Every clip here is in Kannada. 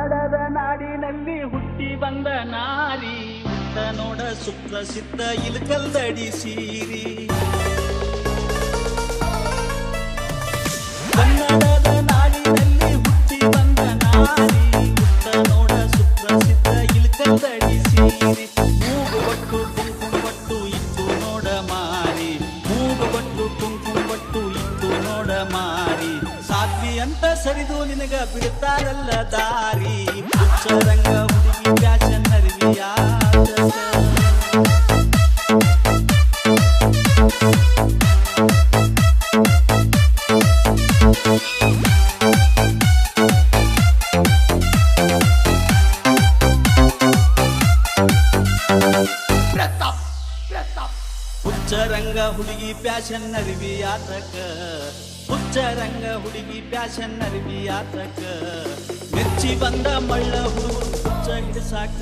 ಕನ್ನಡದ ನಾಡಿನಲ್ಲಿ ಹುಟ್ಟಿ ಬಂದ ನಾರಿ ಉತ್ತ ನೋಡ ಸುಪ್ರಸಿದ್ಧ ಇಲ್ಕಲ್ದಡಿ ಸೀರಿ. ಕನ್ನಡದ ನಾಡಿನಲ್ಲಿ ಹುಟ್ಟಿ ಬಂದ ನಾರಿ ಉತ್ತ ನೋಡ ಸುಪ್ರಸಿದ್ಧ ಇಲ್ಕಲ್ದಡಿ ಸೀರಿ. ಮೂಗುಬಟ್ಟು ಕುಂಕುಮಬಟ್ಟು ಇತ್ತು ನೋಡ ಮಾರಿ, ಮೂಗುಬಟ್ಟು ಕುಂಕುಮಬಟ್ಟು ಇತ್ತು ನೋಡ ಮಾರಿ. ಸಾಧ್ವಿ ಅಂತ ಸರಿದು ನಿನಗ ಬಿಡ್ತಾರಲ್ಲ ದಾರಿ. ಹುಚ್ಚರಂಗ ಹುಡುಗಿ ಫ್ಯಾಷನ್ ಅರಿವಿಯಾದ ಹುಚ್ಚರಂಗ ಹುಡುಗಿ ಫ್ಯಾಷನ್ ಅರಿವಿಯಾತಕ, ಹುಚ್ಚರಂಗ ಹುಡುಗಿ ಫ್ಯಾಷನ್ ಅರಿವಿಯಾತಕ. ಮೆಚ್ಚಿ ಬಂದ ಮಳ್ಳ ಹುಡುಗರು ಹುಚ್ಚ ಹಿಡಿಸಾಕ.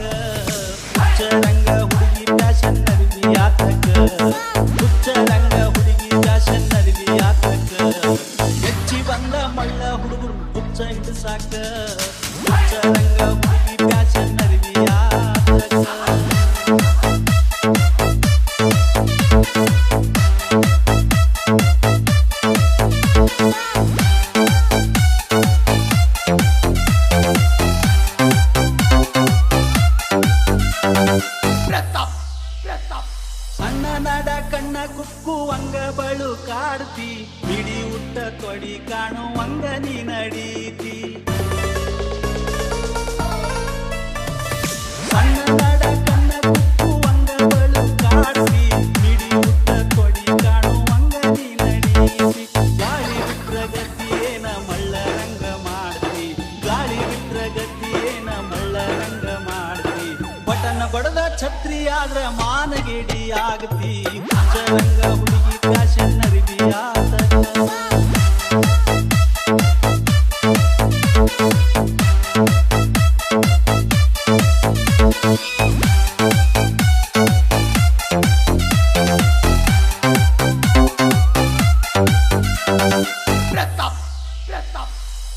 ಹುಚ್ಚರಂಗ ಹುಡುಗಿ ಫ್ಯಾಷನ್ ಅರಿವಿಯಾತಕ, ಹುಚ್ಚರಂಗ ಹುಡುಗಿ ಫ್ಯಾಷನ್ ಅರಿವಿಯಾತಕ. ಮೆಚ್ಚಿ ಬಂದ ಮಳ್ಳ ಹುಡುಗರು ಹುಚ್ಚ ಹಿಡಿಸಾಕ. ಹುಚ್ಚರಂಗ ಹುಡುಗಿ ಫ್ಯಾಷನ್ ಅರಿವಿಯಾತಕ. ಸಣ್ಣ ನಡ ಕಣ್ಣ ಕುಕ್ಕುವಂಗ ಬಳು ಕಾಡ್ತಿ, ಬಿಡಿ ಉಟ್ಟ ತೊಡಿ ಕಾಣುವಂಗ ನೀ ನಡೀತಿ. ಸಣ್ಣ ನಡ ಕಣ್ಣ ಕುಕ್ಕುವಂಗ ಬಳು ಕಾಡ್ತಿ, ಬಿಡಿ ಉಟ್ಟ ತೊಡಿ ಕಾಣುವಂಗ ನೀ ನಡೀತಿ. ಗಾಳಿ ಬಿಟ್ರ ಗತಿಯೇನ ಮಳ್ಳ ರಂಗ ಮಾಡ್ತಿ, ಗಾಳಿ ಬಿಟ್ರ ಗತಿಯೇನ ಮಳ್ಳ ರಂಗ ಮಾಡ್ತಿ. ಬಟನ ಬಡದ ಛತ್ರಿ ಆದ್ರ ಮಾನಗಿಡಿ ಆಗತಿ. ಹುಚ್ಚರಂಗ ಹುಡುಗಿ ಫ್ಯಾಷನ್ ಅರಿವಿಯಾತಕ.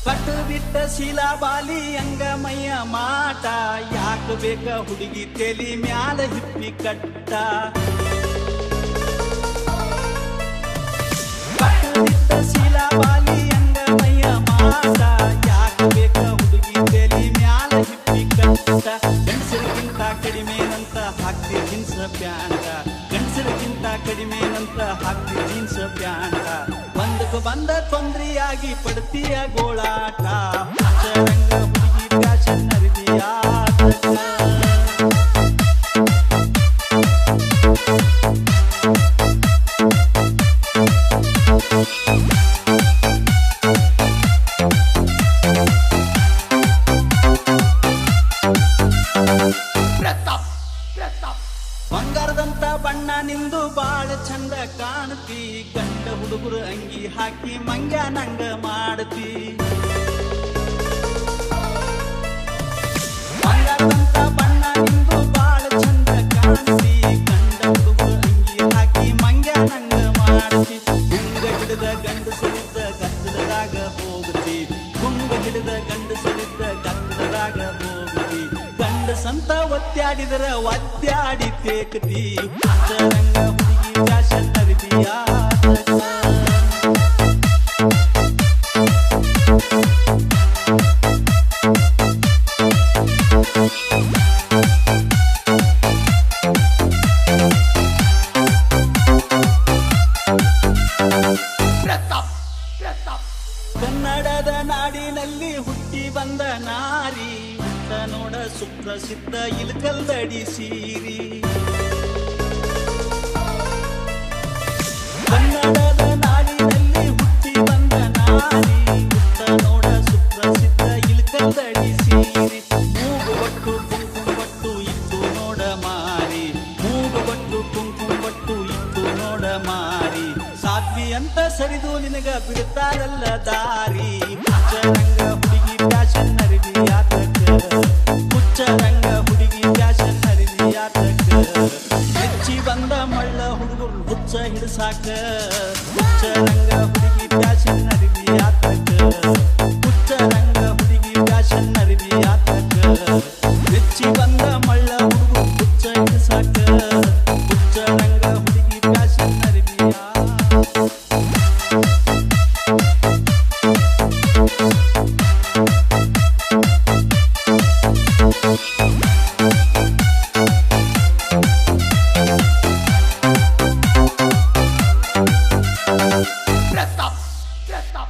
ಕಟ್ಟು ಬಿಟ್ಟ ಶಿಲಾಬಾಲಿ ಅಂಗಮಯ್ಯ ಮಾಟ, ಯಾಕ ಬೇಕ ಹುಡುಗಿ ತೆಲಿ ಮ್ಯಾಲ ಹಿಪ್ಪಿ ಕಟ್ಟ. ಕಟ್ಟು ಬಿಟ್ಟ ಶಿಲಾಬಾಲಿ ಅಂಗಮಯ್ಯ ಮಾಟ, ಯಾಕ ಬೇಕ ಹುಡುಗಿ ತೆಲಿ ಮ್ಯಾಲ ಹಿಪ್ಪಿ ಕಟ್ಟ. ಗಂಡಸರಿಗಿಂತ ಕಡಿಮೆನಂತ ಹಾಕ್ತಿ ಜೀನ್ಸ್ ಪ್ಯಾಂಟ, ಗಂಡಸರಿಗಿಂತ ಕಡಿಮೆನಂತ ಹಾಕ್ತಿ ಜೀನ್ಸ್ ಪ್ಯಾಂಟ. ಒಂದಕ್ಕೆ ಬಂದ ತೊಂದ್ರೆಯಾಗಿ ಪಡ್ತೀಯ ಗೋಳಾಟ. ಹುಚ್ಚರಂಗ ಹುಡುಗಿ ಫ್ಯಾಷನ್ ಅರಿವಿಯಾತಕ. ಬಂಗಾರದಂತ ಬಣ್ಣ ನಿಂದು ಬಾಳ ಚಂದ ಕಾಣ್ತಿ, ಗಂಡ ಹುಡುಗರು ಅಂಗಿ ಹಾಕಿ ಮಂಗ್ಯ ನಂಗ ಮಾಡ್ತಿ. ಬಂಗಾರದಂತ ಬಣ್ಣ ನಿಂದು ಬಾಳ ಚಂದ ಕಾಣ್ತಿ, ಗಂಡ ಹುಡುಗರು ಅಂಗಿ ಹಾಕಿ ಮಂಗ್ಯ ನಂಗ ಮಾಡ್ತಿ. ಗುಂಗ ಹಿಡಿದ ಗಂಡಸರಿದ್ದ ಗದ್ದಲದಾಗ ಹೋಗ್ತಿ, ಗುಂಗ ಹಿಡಿದ ಗಂಡಸರಿದ್ದ ಗದ್ದಲದಾಗ ಹೋಗ್ತಿ. ಗಂಡಸಂತ ಒತ್ತಾಡಿದರ ಒತ್ತಾಡಿ ತೇಕ್ತಿ. ಹುಚ್ಚರಂಗ ಹುಡುಗಿ ಫ್ಯಾಷನ್ ಅರಿವಿಯಾತಕ. ಕನ್ನಡದ ನಾಡಿನಲ್ಲಿ ಹುಟ್ಟಿ ಬಂದ ನಾರಿ ಉತ್ತ ನೋಡ ಸುಪ್ರಸಿದ್ಧ ಇಲ್ಕಲ್ದಡಿ ಸೀರಿ. ಕನ್ನಡದ ನಾಡಿನಲ್ಲಿ ಹುಟ್ಟಿ ಬಂದ ನಾರಿ ಉತ್ತ ನೋಡ ಸುಪ್ರಸಿದ್ಧ ಇಲ್ಕಲ್ದಡಿ ಸೀರಿ. ಮೂಗುಬಟ್ಟು ಕುಂಕುಮಬಟ್ಟು ಇತ್ತು ನೋಡ ಮಾರಿ, ಮೂಗುಬಟ್ಟು ಕುಂಕುಮಬಟ್ಟು ಇತ್ತು ನೋಡ ಮಾರಿ. ಸಾಧ್ವಿ ಅಂತ ಸರಿದು ನಿನಗ ಬಿಡ್ತಾರಲ್ಲ ದಾರಿ. ಹುಚ್ಚರಂಗ ಹುಡುಗಿ ಫ್ಯಾಷನ್ ಅರಿವಿಯಾತಕ, ಹುಚ್ಚರಂಗ ಹುಡುಗಿ ಫ್ಯಾಷನ್ ಅರಿವಿಯಾತಕ. ಮೆಚ್ಚಿ ಬಂದ ಮಳ್ಳ ಹುಡುಗರು ಹುಚ್ಚ ಹಿಡಿಸಾಕ. ಹುಚ್ಚರಂಗ ಹುಡುಗಿ ಫ್ಯಾಷನ್ ಅರಿವಿಯಾತಕ, ಹುಚ್ಚರಂಗ ಹುಡುಗಿ fashion ಅರಿವಿಯಾತಕ. Press up, press up.